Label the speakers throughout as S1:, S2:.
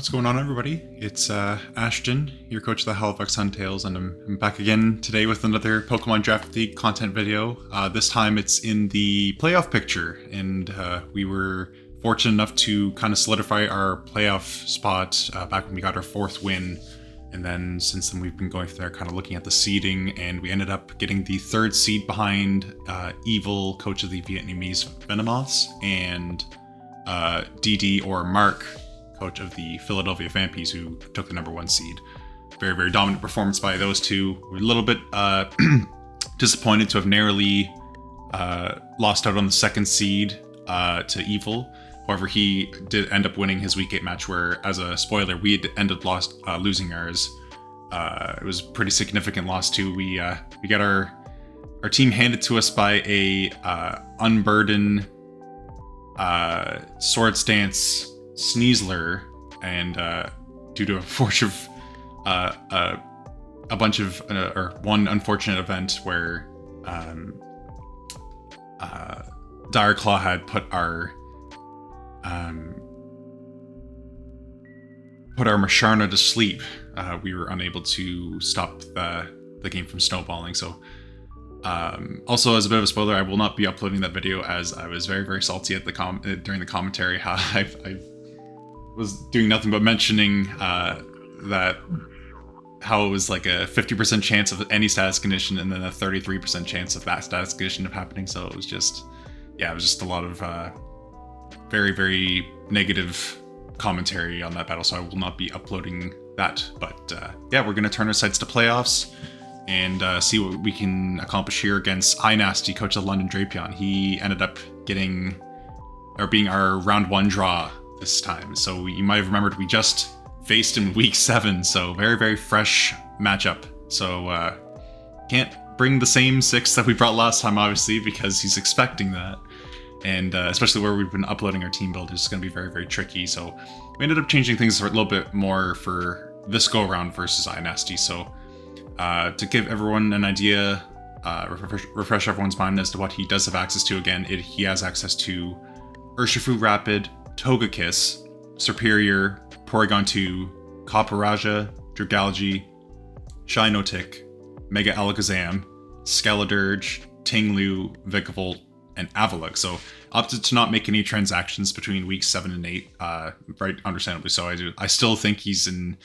S1: What's going on, everybody? It's Ashton, your coach of the Halifax Huntails, and I'm back again today with another Pokemon Draft League content video. This time it's in the playoff picture, and we were fortunate enough to kind of solidify our playoff spot back when we got our 4th win. And then since then we've been going through there kind of looking at the seeding, and we ended up getting the 3rd seed behind Evil, coach of the Vietnamese Venomoths, and DD or Mark, coach of the Philadelphia Vampies, who took the number 1 seed. Very, very dominant performance by those two. We're a little bit disappointed to have narrowly lost out on the 2nd seed to Evil. However, he did end up winning his Week 8 match, where, as a spoiler, we had ended up losing ours. It was a pretty significant loss, too. We got our team handed to us by a unburdened Sword Stance Sneasler, and due to a fortune of a bunch of or one unfortunate event where Dire Claw had put our Masharna to sleep, we were unable to stop the game from snowballing. So also, as a bit of a spoiler, I will not be uploading that video, as I was very, very salty at during the commentary. How I was doing nothing but mentioning that how it was like a 50% chance of any status condition and then a 33% chance of that status condition of happening. So it was just, yeah, it was just a lot of very, very negative commentary on that battle. So I will not be uploading that. But yeah, we're going to turn our sights to playoffs and see what we can accomplish here against iNasty, coach of the London Drapion. He ended up being our round 1 draw this time. So you might have remembered we just faced him Week 7, so very, very fresh matchup. So can't bring the same 6 that we brought last time, obviously, because he's expecting that. And especially where we've been uploading our team build, is going to be very, very tricky. So we ended up changing things a little bit more for this go-around versus iNasty. So to give everyone an idea, refresh everyone's mind as to what he does have access to. Again, he has access to Urshifu Rapid, Togekiss, Superior, Porygon2, Copperajah, Dragalge, Shinotic, Mega Alakazam, Skeledirge, Tinglu, Vikavolt, and Avalugg. So opted to not make any transactions between weeks 7 and 8, right? Understandably so. I still think he's in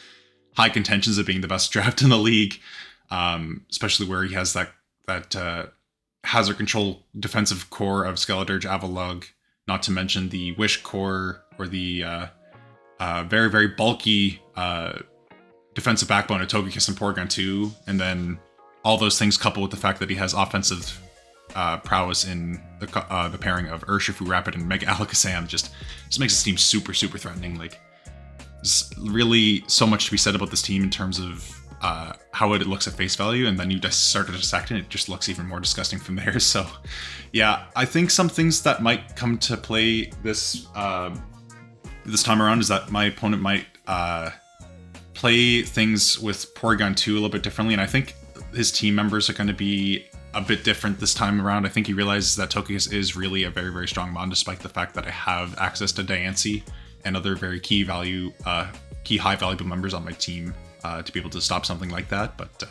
S1: high contentions of being the best draft in the league, especially where he has that hazard control defensive core of Skeledirge, Avalugg, not to mention the Wish core, or the very, very bulky defensive backbone of Togekiss and Porygon2, and then all those things coupled with the fact that he has offensive prowess in the pairing of Urshifu Rapid and Mega Alakazam just makes this team super, super threatening. Like, there's really so much to be said about this team in terms of how it looks at face value, and then you just start to dissect it, and it just looks even more disgusting from there. So yeah, I think some things that might come to play this time around is that my opponent might play things with Porygon2 a little bit differently, and I think his team members are going to be a bit different this time around. I think he realizes that Togekiss is really a very, very strong mon, despite the fact that I have access to Diancie and other very key high valuable members on my team to be able to stop something like that. But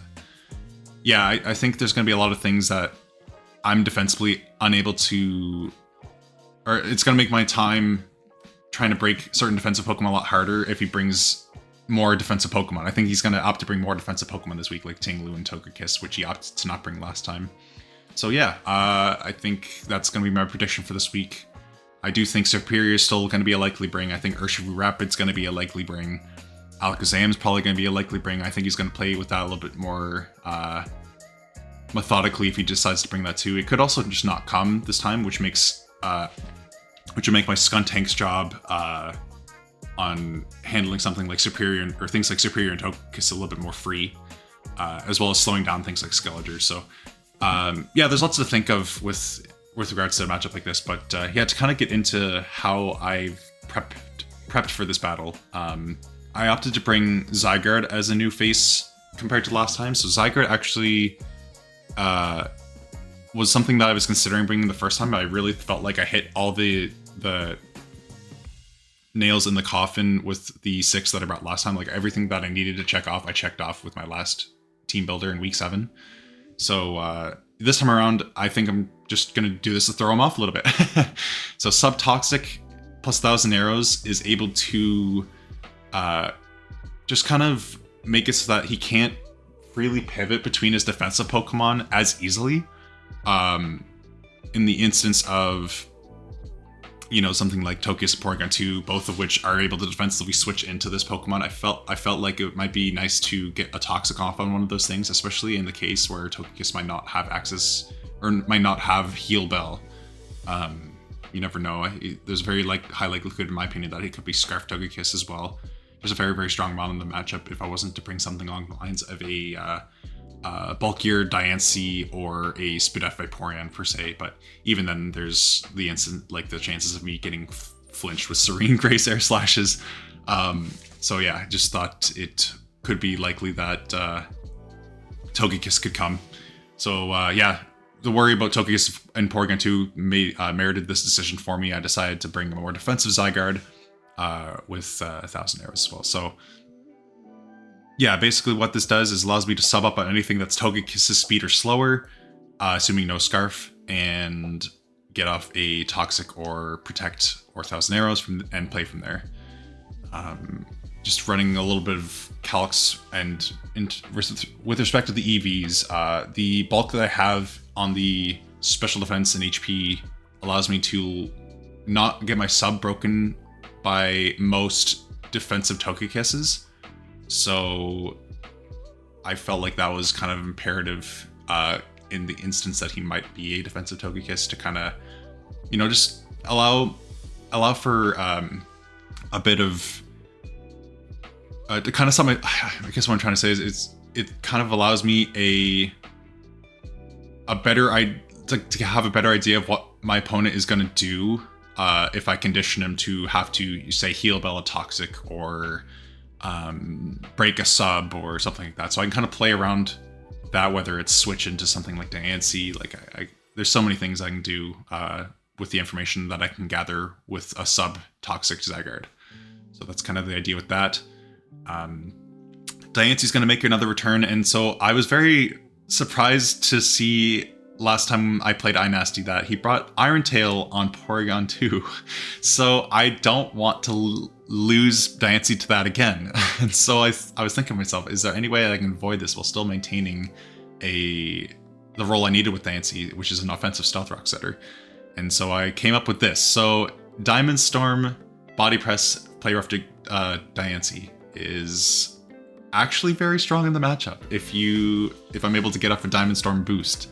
S1: yeah, I think there's going to be a lot of things that I'm defensively unable to, or it's going to make my time trying to break certain defensive Pokemon a lot harder if he brings more defensive Pokemon. I think he's going to opt to bring more defensive Pokemon this week, like Tinglu and Togekiss, which he opted to not bring last time. So yeah, I think that's going to be my prediction for this week. I do think Superior is still going to be a likely bring. I think Urshifu Rapid's going to be a likely bring. Alakazam's probably going to be a likely bring. I think he's going to play with that a little bit more methodically if he decides to bring that too. It could also just not come this time, which would make my Skuntank's job on handling something like Superior, or things like Superior and Togekiss, a little bit more free, as well as slowing down things like Skeledirge. So yeah, there's lots to think of with regards to a matchup like this, but yeah, to kind of get into how I've prepped for this battle, I opted to bring Zygarde as a new face compared to last time. So Zygarde actually was something that I was considering bringing the first time, but I really felt like I hit all the nails in the coffin with the 6 that I brought last time. Like everything that I needed to check off, I checked off with my last team builder in week 7. So this time around, I think I'm just going to do this to throw him off a little bit. So Subtoxic plus 1,000 Arrows is able to just kind of make it so that he can't freely pivot between his defensive Pokemon as easily. In the instance of, you know, something like Togekiss and Porygon2, both of which are able to defensively switch into this Pokemon, I felt like it might be nice to get a Toxic off on one of those things, especially in the case where Togekiss might not have access or might not have Heal Bell. You never know. There's a very high likelihood, in my opinion, that he could be Scarf Togekiss as well. There's a very, very strong mod in the matchup if I wasn't to bring something along the lines of a bulkier Diancie or a Spadef Vaporeon per se, but even then there's the the chances of me getting flinched with Serene Grace Air Slashes. So yeah, I just thought it could be likely that Togekiss could come. So yeah, the worry about Togekiss and Porygon2 merited this decision for me. I decided to bring a more defensive Zygarde with 1,000 Arrows as well. So yeah, basically what this does is allows me to sub up on anything that's Togekiss's speed or slower, assuming no Scarf, and get off a Toxic or Protect or 1,000 Arrows and play from there. Just running a little bit of Calx, and with respect to the EVs, the bulk that I have on the special defense and HP allows me to not get my sub broken by most defensive Togekisses. So I felt like that was kind of imperative in the instance that he might be a defensive Togekiss to kind of, you know, just allow for a bit of to kind of sum it. I guess what I'm trying to say is it kind of allows me a better to have a better idea of what my opponent is going to do if I condition him to have to, say, Heal Bell a Toxic or break a sub or something like that. So I can kind of play around that, whether it's switch into something like Diancie. There's so many things I can do with the information that I can gather with a sub Toxic Zygarde. So that's kind of the idea with that. Diancie's going to make another return, and so I was very surprised to see last time I played iNasty that he brought Iron Tail on Porygon2. So I don't want to lose Diancie to that again. And so I was thinking to myself, is there any way I can avoid this while still maintaining the role I needed with Diancie, which is an offensive Stealth Rock setter? And so I came up with this. So Diamond Storm Body Press Play Rough Diancie is actually very strong in the matchup. If I'm able to get up a Diamond Storm boost,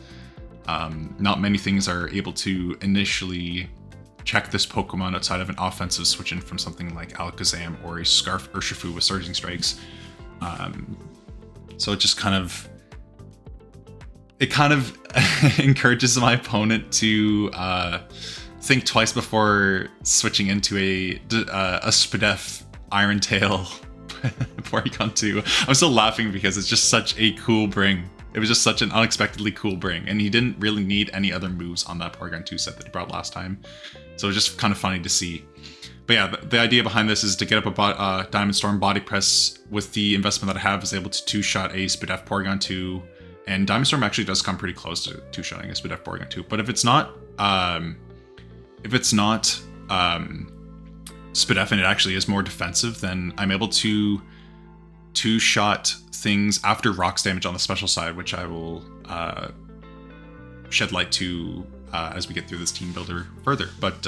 S1: not many things are able to initially check this Pokemon outside of an offensive switch in from something like Alakazam or a Scarf Urshifu with Surging Strikes. So it just kind of encourages my opponent to think twice before switching into a Spadef Iron Tail Porygon2. I'm still laughing because it's just such a cool bring. It was just such an unexpectedly cool bring, and he didn't really need any other moves on that Porygon2 set that he brought last time. So it was just kind of funny to see. But yeah, the idea behind this is to get up a Diamond Storm Body Press with the investment that I have is able to two-shot a Spadef Porygon2, and Diamond Storm actually does come pretty close to two-shotting a Spadef Porygon2. But if it's not Spadef and it actually is more defensive, then I'm able to two-shot things after rocks damage on the special side, which I will shed light to as we get through this team builder further. But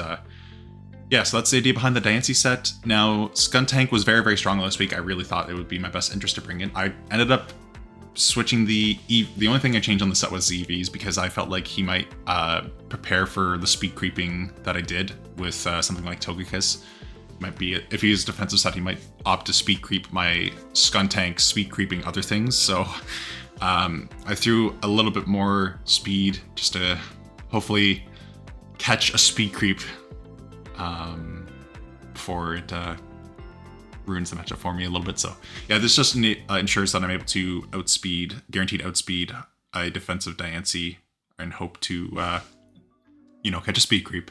S1: yeah, so that's the idea behind the Diancie set. Now, Skuntank was very, very strong last week. I really thought it would be my best interest to bring in. I ended up switching the only thing I changed on the set was the EVs because I felt like he might prepare for the speed creeping that I did with something like Togekiss. Might be, if he's defensive set, he might opt to speed creep my Skuntank, speed creeping other things. So I threw a little bit more speed just to hopefully catch a speed creep before it ruins the matchup for me a little bit. So yeah, this just ensures that I'm able to guaranteed outspeed a defensive Diancie and hope to catch a speed creep.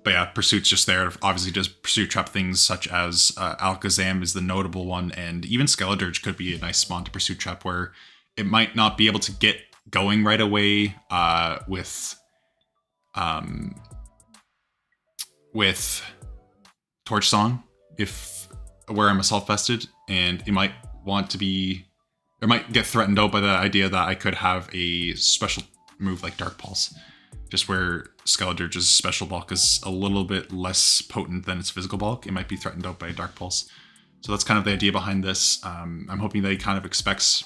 S1: But yeah, Pursuit's just there. Obviously, does Pursuit trap things such as Alakazam is the notable one, and even Skeledirge could be a nice spawn to Pursuit trap where it might not be able to get going right away with Torch Song where I'm assault vested, and it might want to be, or might get threatened out by the idea that I could have a special move like Dark Pulse, just where Skeledirge's special bulk is a little bit less potent than its physical bulk. It might be threatened out by Dark Pulse. So that's kind of the idea behind this. I'm hoping that he kind of expects,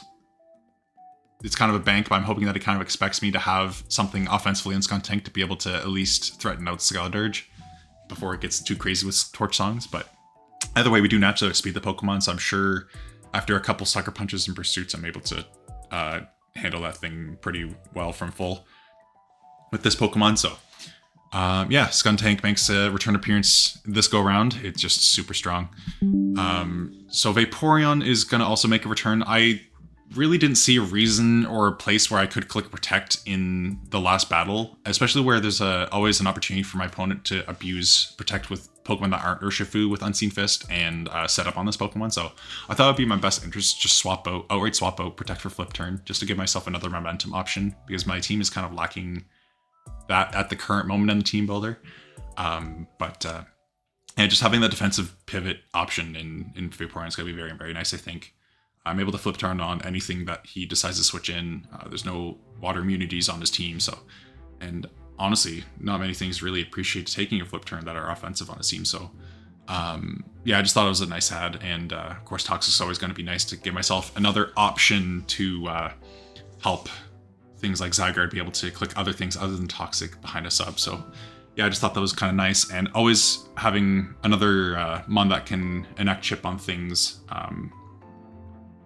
S1: it's kind of a bank, but I'm hoping that it kind of expects me to have something offensively in Skuntank to be able to at least threaten out Skeledirge before it gets too crazy with Torch Songs. But either way, we do naturally outspeed the Pokemon, so I'm sure after a couple Sucker Punches and Pursuits, I'm able to handle that thing pretty well from full with this Pokemon. So yeah, Skuntank makes a return appearance this go around. It's just super strong. So Vaporeon is going to also make a return. I really didn't see a reason or a place where I could click Protect in the last battle, especially where there's always an opportunity for my opponent to abuse Protect with Pokemon that aren't Urshifu with Unseen Fist and set up on this Pokemon. So I thought it would be my best interest just outright swap out Protect for Flip Turn, just to give myself another momentum option, because my team is kind of lacking that at the current moment in the team builder. Yeah, just having the defensive pivot option in Vaporeon is going to be very, very nice, I think. I'm able to flip turn on anything that he decides to switch in. There's no water immunities on his team, so, and honestly, not many things really appreciate taking a flip turn that are offensive on his team. So yeah, I just thought it was a nice ad, and of course Toxic's always going to be nice to give myself another option to help things like Zygarde be able to click other things other than Toxic behind a sub. So yeah, I just thought that was kind of nice, and always having another Mon that can enact chip on things,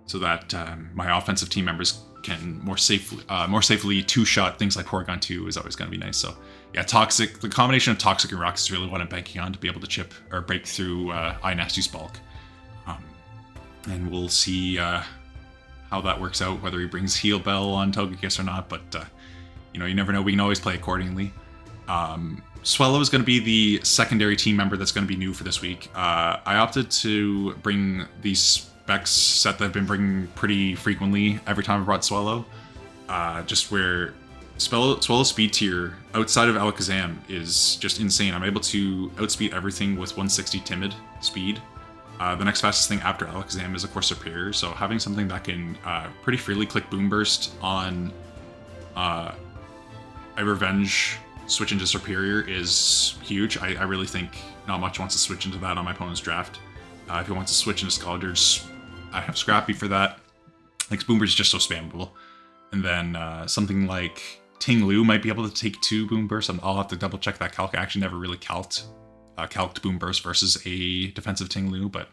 S1: so that my offensive team members can more safely two-shot things like Porygon2 is always going to be nice. So yeah, Toxic, the combination of Toxic and Rocks is really what I'm banking on to be able to chip or break through iNasty's bulk. And we'll see how that works out, whether he brings Heal Bell on Togekiss or not, but you know, you never know, we can always play accordingly. Swellow is going to be the secondary team member that's going to be new for this week. I opted to bring these specs set that I've been bringing pretty frequently every time I brought Swellow. Just where Swellow's speed tier outside of Alakazam is just insane. I'm able to outspeed everything with 160 timid speed. The next fastest thing after Alakazam is of course Superior, so having something that can pretty freely click Boom Burst on a Revenge switch into Superior is huge. I really think not much wants to switch into that on my opponent's draft. If he wants to switch into Skeledirge, I have Scrappy for that. Like, Boom Burst is just so spammable. And then something like Ting Lu might be able to take 2 Boom Bursts. I'll have to double check that calc. I actually never really calced Boom Burst versus a defensive Ting Lu, but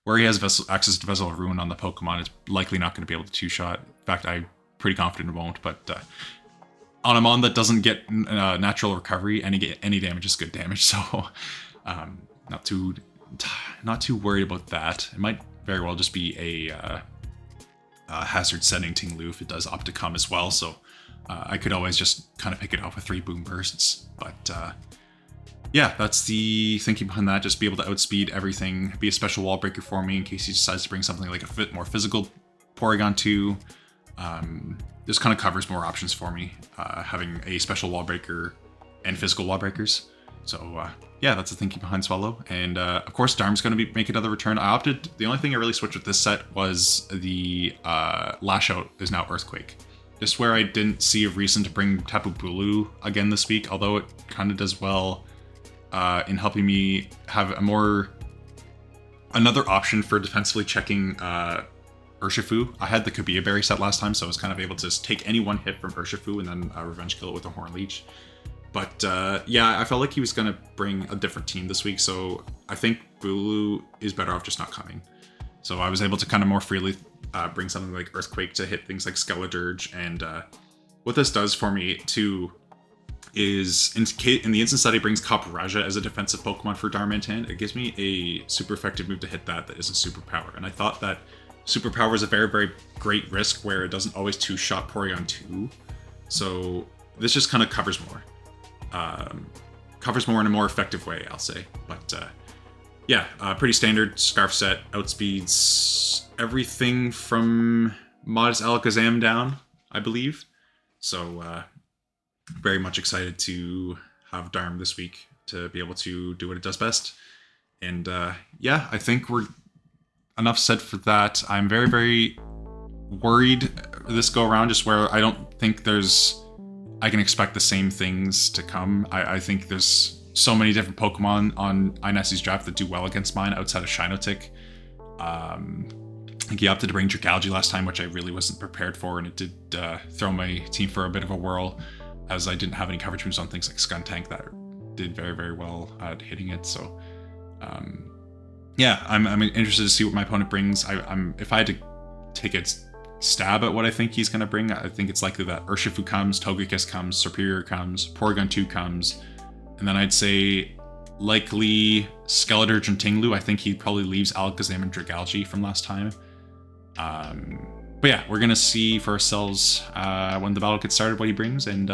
S1: where he has access to Vessel of Ruin on the Pokemon, it's likely not going to be able to two-shot. In fact, I'm pretty confident it won't, but on a Mon that doesn't get natural recovery, any damage is good damage, so not too worried about that. It might very well just be a hazard setting Ting Lu if it does opt to come as well, so I could always just kind of pick it off with 3 Boom Bursts. But yeah, that's the thinking behind that. Just be able to outspeed everything, be a special wall breaker for me in case he decides to bring something like a more physical Porygon2. This kind of covers more options for me, having a special wall breaker and physical wall breakers. So yeah, that's the thinking behind Swallow. And of course, Darm's going to make another return. The only thing I really switched with this set was the Lash Out is now Earthquake. Just where I didn't see a reason to bring Tapu Bulu again this week, although it kind of does well in helping me have another option for defensively checking Urshifu. I had the Kabia Berry set last time, so I was kind of able to take any one hit from Urshifu and then revenge kill it with a Horn Leech. But yeah, I felt like he was going to bring a different team this week, so I think Bulu is better off just not coming. So I was able to kind of more freely bring something like Earthquake to hit things like Skeledirge, and what this does for me too is in the instance that he brings Kaparaja as a defensive Pokemon for Darmanitan, it gives me a super effective move to hit that isn't Superpower. And I thought that Superpower is a very, very great risk where it doesn't always two-shot Porygon2. So this just kind of covers more. covers more in a more effective way, I'll say. But yeah, pretty standard Scarf set, outspeeds everything from Modest Alakazam down, I believe. So very much excited to have Darm this week to be able to do what it does best. And yeah, I think we're enough said for that. I'm very, very worried this go around, just where I don't think I can expect the same things to come. I think there's so many different Pokemon on iNasty's draft that do well against mine outside of Shinotic. I think he opted to bring Dragalge last time, which I really wasn't prepared for, and it did throw my team for a bit of a whirl, as I didn't have any coverage moves on things like Skuntank that did very, very well at hitting it. So yeah, I'm interested to see what my opponent brings. If I had to take a stab at what I think he's going to bring, I think it's likely that Urshifu comes, Togekiss comes, Serperior comes, Porygon2 comes, and then I'd say likely Skeledirge and Tinglu. I think he probably leaves Alakazam and Dragalge from last time. But yeah, we're going to see for ourselves when the battle gets started what he brings, and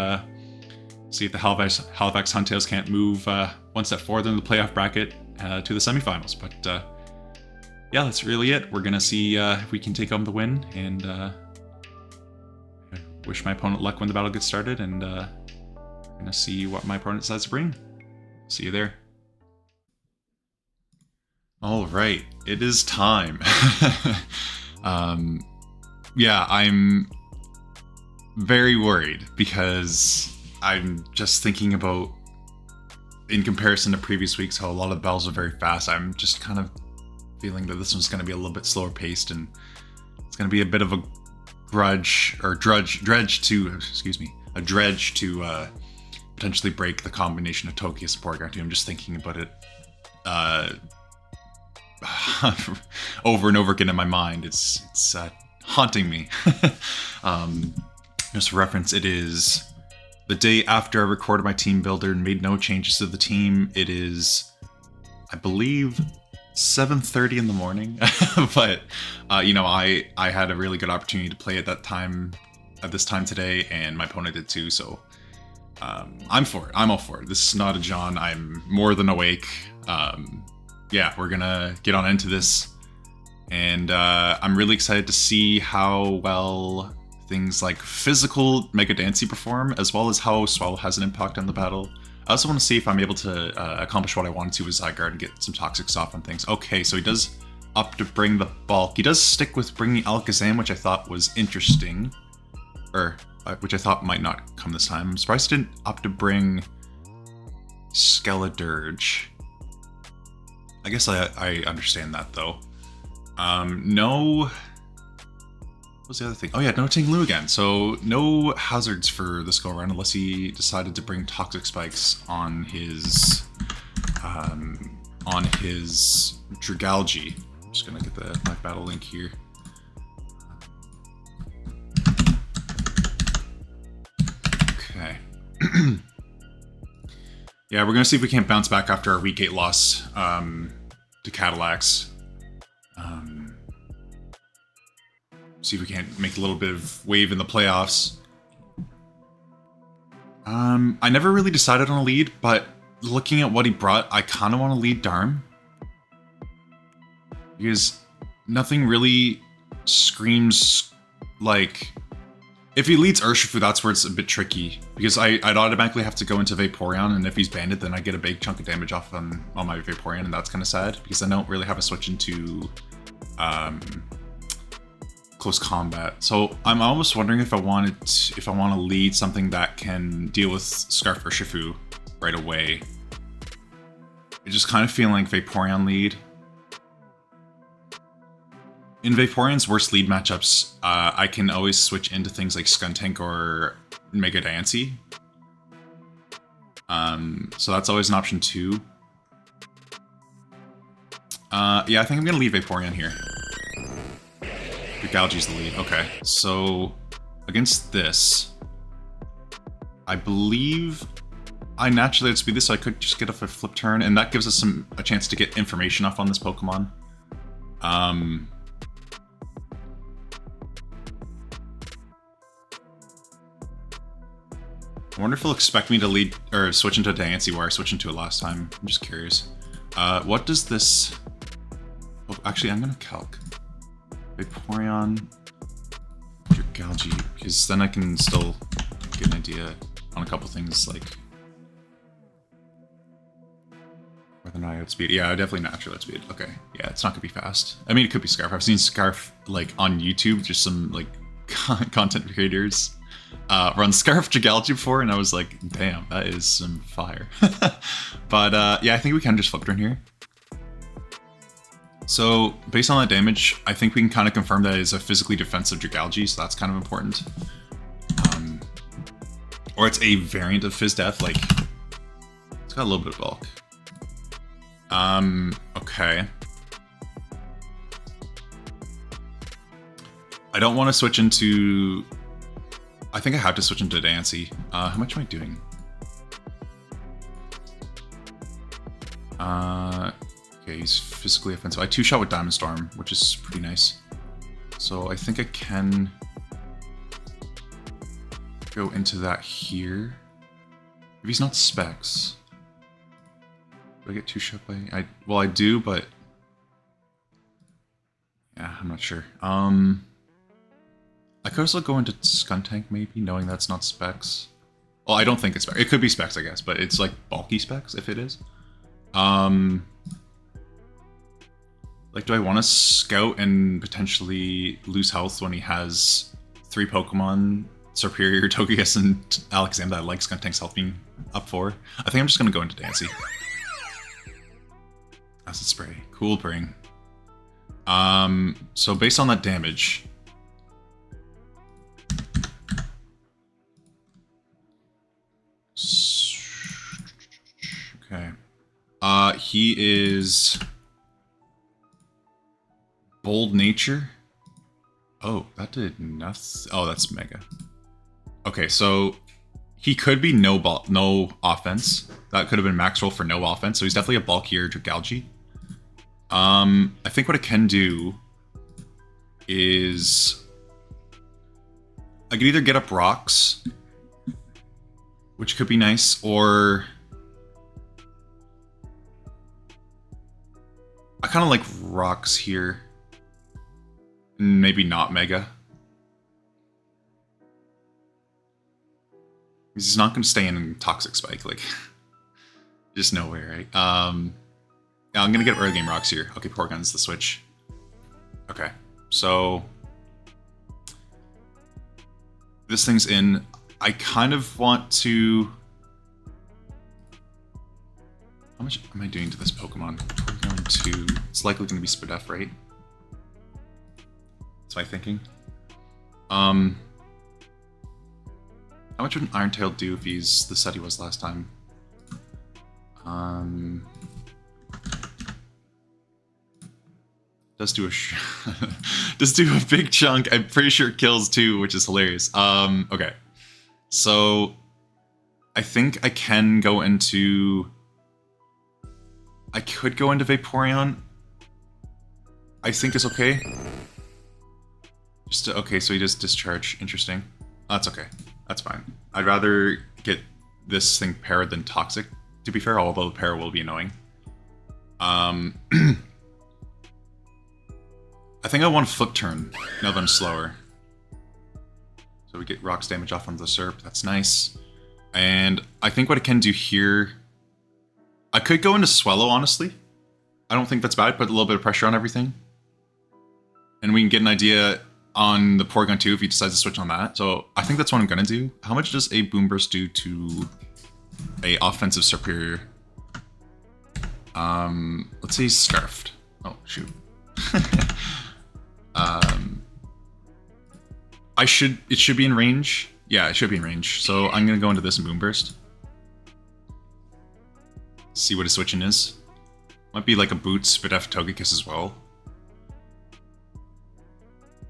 S1: see if the Halifax Huntails can't move one step forward in the playoff bracket to the semifinals. But yeah, that's really it. We're going to see if we can take home the win, and I wish my opponent luck when the battle gets started, and we're going to see what my opponent decides to bring. See you there. All right, it is time. Yeah, I'm very worried because I'm just thinking about, in comparison to previous weeks, how a lot of battles are very fast. I'm just kind of feeling that this one's going to be a little bit slower paced, and it's going to be a bit of a dredge to potentially break the combination of Togekiss and Porygon2. I'm just thinking about it over and over again in my mind. It's haunting me. Just for reference, it is the day after I recorded my team builder and made no changes to the team. It is, I believe, 7:30 in the morning. But you know, I had a really good opportunity to play at this time today, and my opponent did too. So I'm for it. I'm all for it. This is not a John. I'm more than awake. Yeah, we're gonna get on into this, and I'm really excited to see how well things like physical Mega Dancy perform, as well as how Swell has an impact on the battle. I also want to see if I'm able to accomplish what I wanted to with Zygarde and get some Toxic off on things. Okay, so he does opt to bring the bulk. He does stick with bringing Alakazam, which I thought was interesting, or which I thought might not come this time. I'm surprised he didn't opt to bring Skeledirge. I guess I understand that, though. No... What was the other thing? Oh yeah, no Tinglu again. So no hazards for this go-around, unless he decided to bring Toxic Spikes on his Dragalge. I'm just gonna get the live battle link here. Okay. Yeah, we're gonna see if we can't bounce back after our week 8 loss to Cadillacs. See if we can't make a little bit of wave in the playoffs. I never really decided on a lead, but looking at what he brought, I kind of want to lead Darm. Because nothing really screams like... If he leads Urshifu, that's where it's a bit tricky. Because I'd automatically have to go into Vaporeon, and if he's banded, then I get a big chunk of damage off on my Vaporeon, and that's kind of sad. Because I don't really have a switch into... close combat. So I'm almost wondering if I want to lead something that can deal with Scarf Urshifu right away. I just kind of feel like Vaporeon lead. In Vaporeon's worst lead matchups, I can always switch into things like Skuntank or Mega Dancy. So that's always an option too. Yeah, I think I'm gonna lead Vaporeon here. Dragalge's the lead. Okay, so against this, I believe I naturally outspeed this, so I could just get off a flip turn, and that gives us a chance to get information off on this Pokemon. I wonder if he'll expect me to lead or switch into Dancy where I switched into it last time. I'm just curious. What does this... Oh, actually, I'm gonna calc. Vaporeon, Dragalge, because then I can still get an idea on a couple things like whether or not I outspeed. Yeah, definitely natural outspeed. Okay, yeah, it's not gonna be fast. I mean, it could be Scarf. I've seen Scarf like on YouTube, just some like content creators run Scarf Dragalge before, and I was like, damn, that is some fire. But yeah, I think we can just flip turn here. So, based on that damage, I think we can kind of confirm that it is a physically defensive Dragalge, so that's kind of important. Or it's a variant of Fizz Death, like, it's got a little bit of bulk. Okay. I don't want to switch into... I think I have to switch into Dancy. How much am I doing? Okay, he's physically offensive. I two-shot with Diamond Storm, which is pretty nice. So I think I can go into that here. If he's not Specs, do I get two-shot by... Well, I do, but... Yeah, I'm not sure. I could also go into Skuntank, maybe, knowing that's not Specs. Well, I don't think it's Specs. It could be Specs, I guess, but it's like bulky Specs, if it is. Like, do I want to scout and potentially lose health when he has 3 Pokemon, Superior, Togekiss, and Alakazam that I like Skuntank's health being up for? I think I'm just going to go into Dancy. Acid Spray. Cool Bring. So based on that damage... Okay. He is... Bold Nature? Oh, that did nothing. Oh, that's Mega. Okay, so he could be no offense. That could have been max roll for no offense, so he's definitely a bulkier Dragalge. I think what I can do is I could either get up rocks, which could be nice, or I kind of like rocks here. Maybe not Mega. He's not going to stay in Toxic Spike, like, just no way, right? Yeah, I'm going to get early game rocks here. Okay, Porygon's the switch. Okay, so this thing's in. I kind of want to... How much am I doing to this Pokemon? Porygon2. It's likely going to be Spadef, right? That's my thinking. How much would an Iron Tail do if he's the set he was last time? Does do a does do a big chunk. I'm pretty sure it kills too, which is hilarious. Okay, so I think I can go into... I could go into Vaporeon. I think it's okay. Just to, okay, so he does discharge. Interesting. Oh, that's okay. That's fine. I'd rather get this thing parried than toxic, to be fair, although the parry will be annoying. I think I want to flip turn now that I'm slower. So we get rocks damage off on the Serp. That's nice. And I think what I can do here... I could go into Swallow, honestly. I don't think that's bad. Put a little bit of pressure on everything. And we can get an idea on the Porygon2 if he decides to switch on that. So I think that's what I'm going to do. How much does a Boom Burst do to a offensive Superior? Let's say he's Scarfed. Oh, shoot. It should be in range. Yeah, it should be in range. So I'm going to go into this and Boom Burst. See what his switching is. Might be like a Boots, Spadef, Togekiss as well.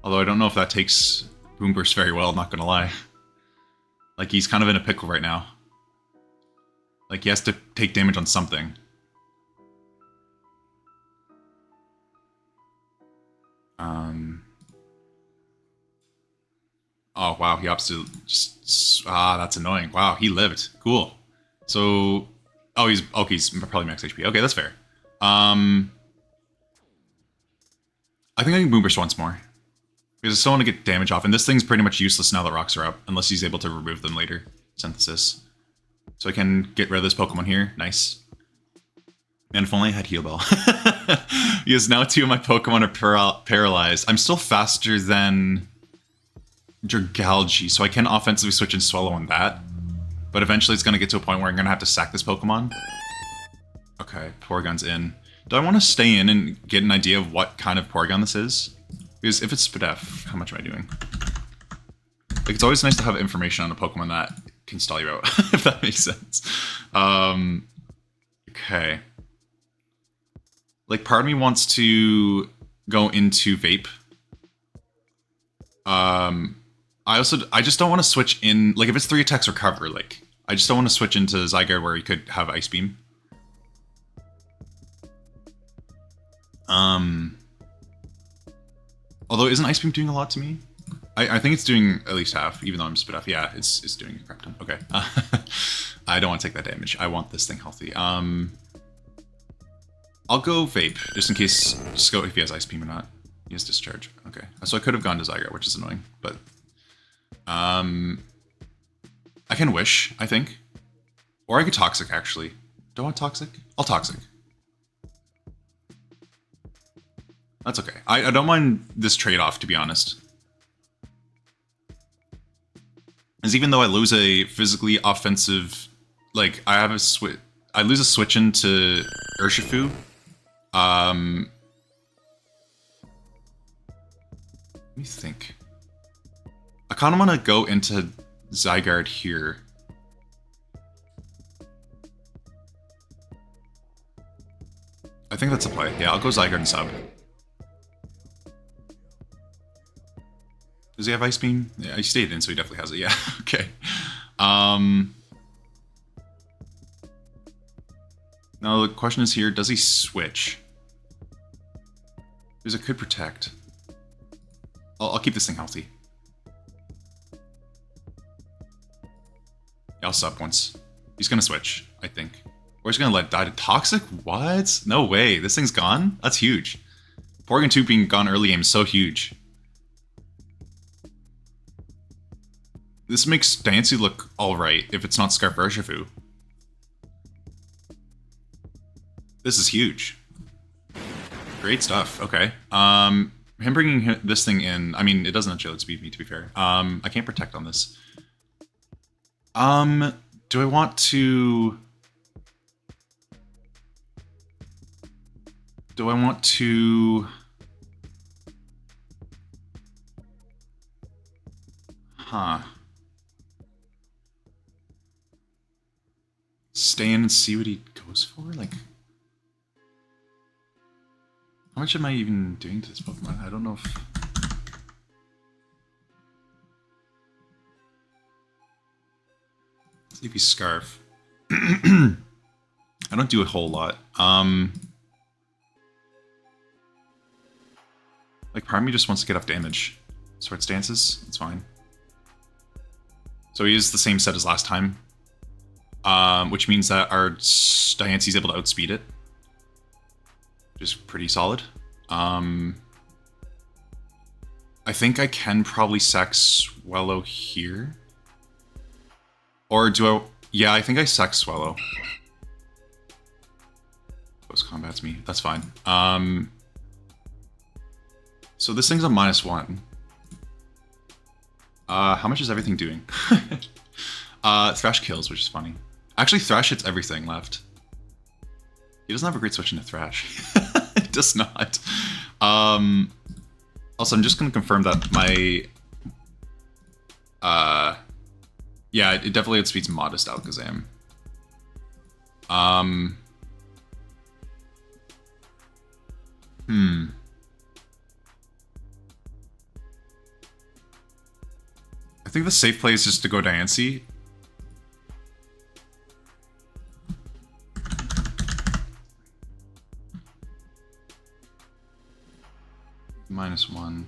S1: Although I don't know if that takes Boom Burst very well, not gonna lie. Like, he's kind of in a pickle right now. Like, he has to take damage on something. Oh, wow. He opts to just... Ah, that's annoying. Wow, he lived. Cool. So... Oh, he's... Okay, he's probably max HP. Okay, that's fair. I think I can Boom Burst once more. Because I still want to get damage off. And this thing's pretty much useless now that rocks are up. Unless he's able to remove them later. Synthesis. So I can get rid of this Pokemon here. Nice. And if only I had Heal Bell. Because now 2 of my Pokemon are paralyzed. I'm still faster than Dragalge, so I can offensively switch and Swallow on that. But eventually it's going to get to a point where I'm going to have to sack this Pokemon. Okay, Porygon's in. Do I want to stay in and get an idea of what kind of Porygon this is? Because if it's Spadef, how much am I doing? Like, it's always nice to have information on a Pokemon that can stall you out, if that makes sense. Okay. Like, part of me wants to go into Vape. I just don't want to switch in, like, if it's 3 attacks recover, like, I just don't want to switch into Zygarde where he could have Ice Beam. Although, isn't Ice Beam doing a lot to me? I think it's doing at least half, even though I'm spit off. Yeah, it's doing a crap ton. Okay. I don't want to take that damage. I want this thing healthy. I'll go Vape, just in case, just go if he has Ice Beam or not. He has Discharge. Okay. So I could have gone to Zygarde, which is annoying, but... I can Wish, I think. Or I could Toxic, actually. Do I want Toxic? I'll Toxic. That's okay. I don't mind this trade-off, to be honest. Because even though I lose a physically offensive... Like, I have a switch... I lose a switch into Urshifu. Let me think. I kind of want to go into Zygarde here. I think that's a play. Yeah, I'll go Zygarde and sub. Does he have Ice Beam? Yeah, he stayed in, so he definitely has it. Yeah, okay. Now the question is here, does he switch? Because it could protect. I'll keep this thing healthy. Yeah, I'll sub once. He's gonna switch, I think. Or he's gonna let it die to Toxic? What? No way. This thing's gone? That's huge. Porygon2 being gone early game is so huge. This makes Diancie look alright if it's not Scarf Urshifu. This is huge. Great stuff. Okay. Him bringing this thing in, I mean, it doesn't actually outspeed me, to be fair. I can't protect on this. Do I want to... Do I want to... Huh. Stay in and see what he goes for? Like... How much am I even doing to this Pokemon? I don't know if... Let's see if he's Scarf. I don't do a whole lot. Like, part of me just wants to get off damage. Sword Stances, it's fine. So he is the same set as last time. Which means that our Diancie is able to outspeed it. Which is pretty solid. I think I can probably sack Swallow here. Or do I... Yeah, I think I sack Swallow. Close combats me. That's fine. So this thing's a -1. How much is everything doing? Thrash kills, which is funny. Actually, Thrash hits everything left. He doesn't have a great switch into Thrash. It does not. Also, I'm just going to confirm that my... yeah, it definitely outspeeds Modest Alakazam. I think the safe play is just to go Diancie. -1.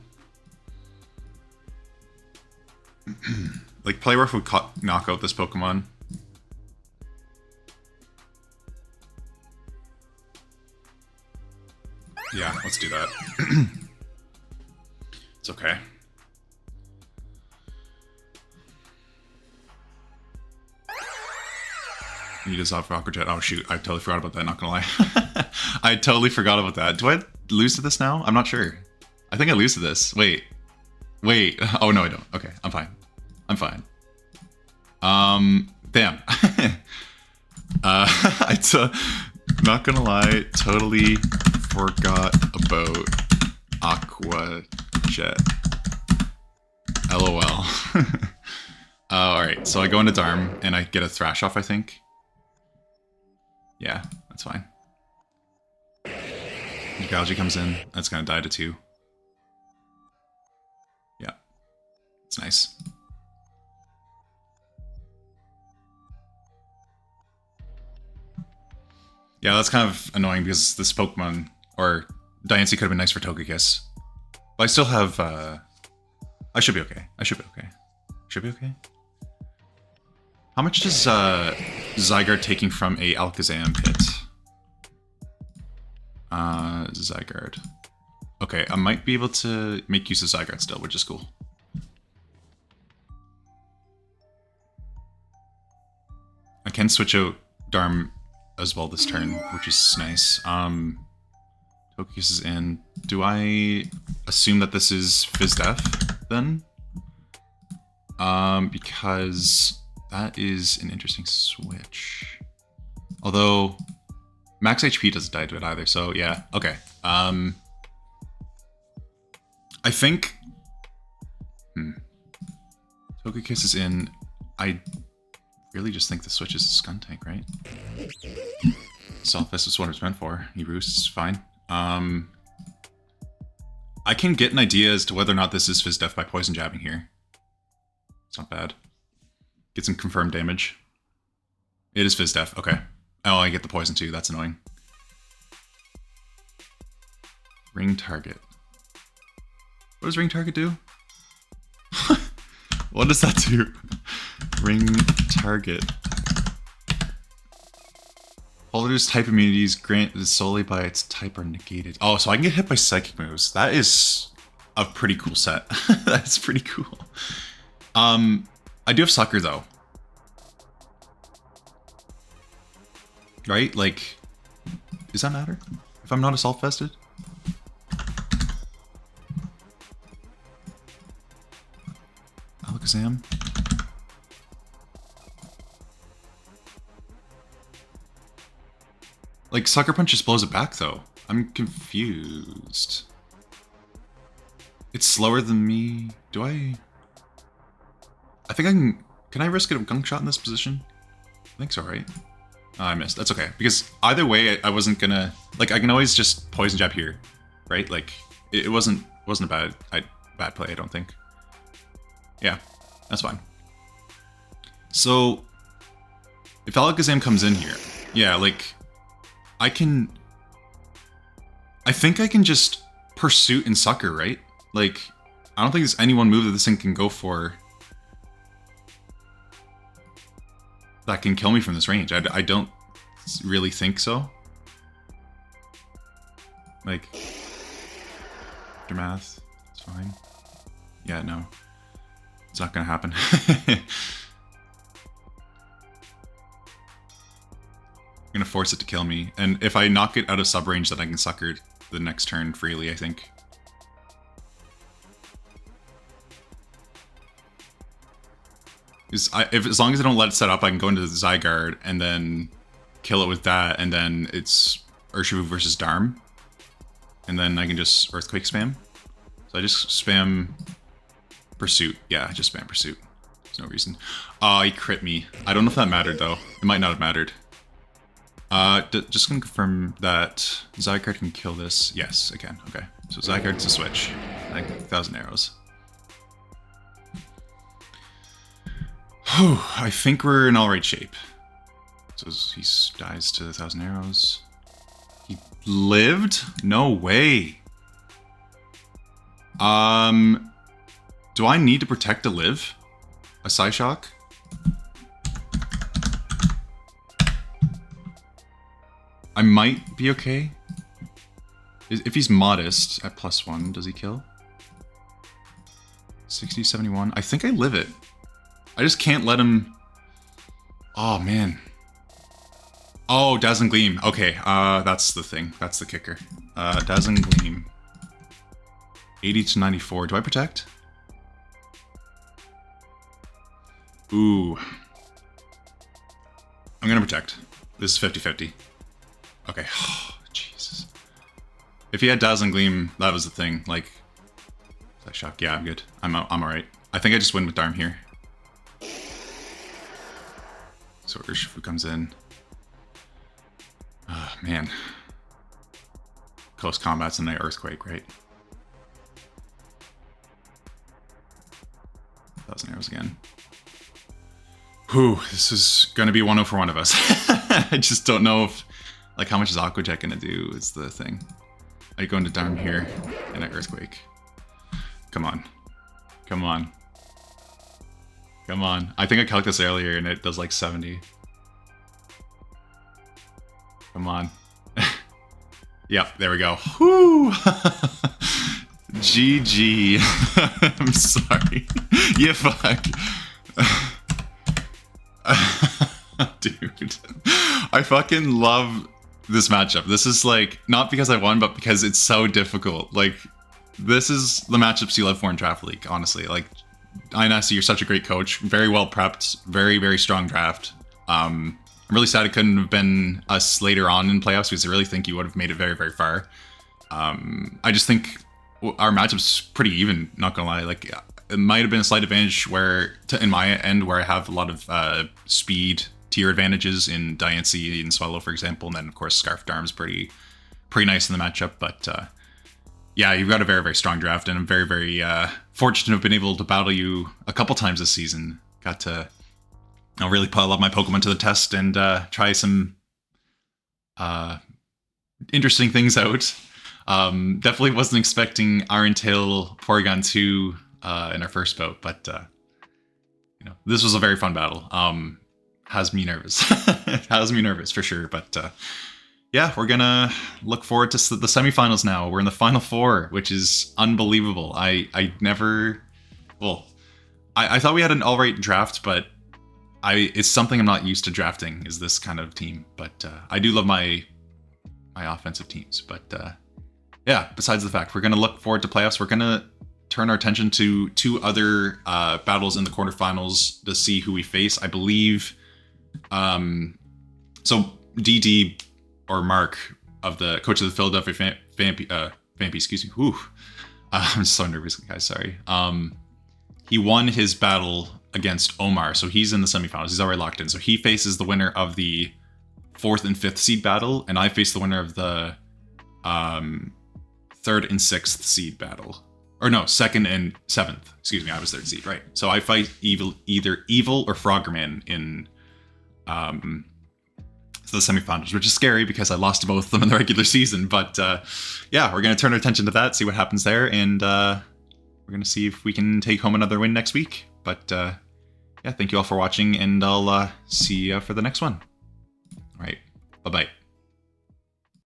S1: Like, probably rough would knock out this Pokemon. Yeah, let's do that. It's okay. Need a soft rocker jet. Oh shoot, I totally forgot about that, not gonna lie. I totally forgot about that. Do I lose to this now? I'm not sure. I think I lose to this. Wait. Oh no, I don't. Okay, I'm fine. I'm fine. Damn. Not gonna lie, totally forgot about Aqua Jet. LOL. Alright, so I go into Darm and I get a Thrash off, I think. Yeah, that's fine. Gougy comes in, that's gonna die to 2. Yeah, it's nice. Yeah, that's kind of annoying because this Pokemon, or Diancie could have been nice for Togekiss. But I still have, I should be okay. Should be okay. How much does Zygarde taking from a Alakazam hit? Zygarde. Okay, I might be able to make use of Zygarde still, which is cool. I can switch out Darm as well this turn, which is nice. Togekiss is in. Do I assume that this is Fizdef then? Because that is an interesting switch. Although max HP doesn't die to it either, so yeah, okay. I think Togekiss is in. I really just think the switch is Skuntank, right? Selfist is what it's meant for. He roosts, fine. I can get an idea as to whether or not this is Fizdef by poison jabbing here. It's not bad. Get some confirmed damage. It is Fizdef, okay. Oh, I get the poison too, that's annoying. Ring target. What does ring target do? What does that do? Ring target. Holder's type immunities granted solely by its type are negated. Oh, so I can get hit by psychic moves. That is a pretty cool set. That's pretty cool. I do have Sucker though. Right? Like, does that matter? If I'm not assault vested? Alakazam. Like, Sucker Punch just blows it back, though. I'm confused. It's slower than me. Do I... I think I can... Can I risk a Gunk Shot in this position? I think so, right? Oh, I missed. That's okay. Because either way, I wasn't gonna... Like, I can always just Poison Jab here, right? Like, it wasn't a bad play, I don't think. Yeah, that's fine. So, if Alakazam comes in here, yeah, like... I think I can just Pursuit and Sucker, right? Like, I don't think there's any one move that this thing can go for that can kill me from this range. I don't really think so. Like, Math, it's fine. Yeah, no. It's not gonna happen. Gonna force it to kill me, and if I knock it out of sub range, then I can Sucker the next turn freely, I think. As long as I don't let it set up, I can go into the Zygarde and then kill it with that, and then it's Urshifu versus Darm, and then I can just Earthquake spam. So I just spam Pursuit. Yeah, I just spam Pursuit. There's no reason. Oh, he crit me. I don't know if that mattered though. It might not have mattered. Just gonna confirm that Zygarde can kill this. Yes, it can. Okay, so Zygarde's a switch. I think 1,000 arrows. Whew, I think we're in all right shape. So he dies to 1,000 arrows. He lived? No way. Do I need to protect to live? a Psyshock. I might be okay. If he's modest at +1, does he kill? 60, 71. I think I live it. I just can't let him... Oh, man. Oh, Dazzling Gleam. Okay, that's the thing. That's the kicker. Dazzling Gleam. 80 to 94. Do I protect? Ooh. I'm gonna protect. This is 50-50. Okay. Oh, Jesus. If he had Dazzling Gleam, that was the thing. Like, that shock. Yeah, I'm good. I'm alright. I think I just win with Darm here. So Urshifu comes in. Oh, man. Close combat's in the Earthquake, right? 1,000 arrows again. Whew, this is gonna be 1-0 for one of us. I just don't know if, like, how much is Aqua Jet gonna do is the thing. I go into Darm here and an Earthquake. Come on. Come on. Come on. I think I calculated this earlier and it does like 70. Come on. Yep, there we go. Whoo! GG. I'm sorry. You fuck. Dude. I fucking love this matchup. This is like, not because I won, but because it's so difficult. Like, this is the matchups you love for in Draft League, honestly. Like, iNasty, you're such a great coach. Very well prepped. Very, very strong draft. I'm really sad it couldn't have been us later on in playoffs because I really think you would have made it very, very far. I just think our matchup's pretty even, not gonna lie. Like, it might have been a slight advantage where, in my end, where I have a lot of speed tier advantages in Diancie and Swallow, for example, and then of course Scarf Darm's pretty nice in the matchup. But yeah, you've got a very, very strong draft, and I'm very, very fortunate to have been able to battle you a couple times this season. Got to really put a lot of my Pokemon to the test and try some interesting things out. Definitely wasn't expecting Iron Tail Porygon2 in our first bout, but you know, this was a very fun battle. Has me nervous. Has me nervous for sure, but yeah, we're gonna look forward to the semifinals now. We're in the final four, which is unbelievable. I never, well, I thought we had an alright draft, but it's something I'm not used to drafting, is this kind of team. But I do love my offensive teams. But yeah, besides the fact, we're gonna look forward to playoffs. We're gonna turn our attention to two other battles in the quarterfinals to see who we face. I believe, so DD, or Mark, of the coach of the Philadelphia Vampy, excuse me. Whew. I'm so nervous, guys. Sorry. He won his battle against Omar, so he's in the semifinals. He's already locked in. So he faces the winner of the 4th and 5th seed battle, and I face the winner of the 3rd and 6th seed battle. Or no, 2nd and 7th. Excuse me, I was 3rd seed, right? So I fight either Evil or Froggerman in the semifinals, which is scary because I lost to both of them in the regular season. But yeah, we're going to turn our attention to that, see what happens there, and we're going to see if we can take home another win next week. But yeah, thank you all for watching, and I'll see you for the next one. All right, bye-bye.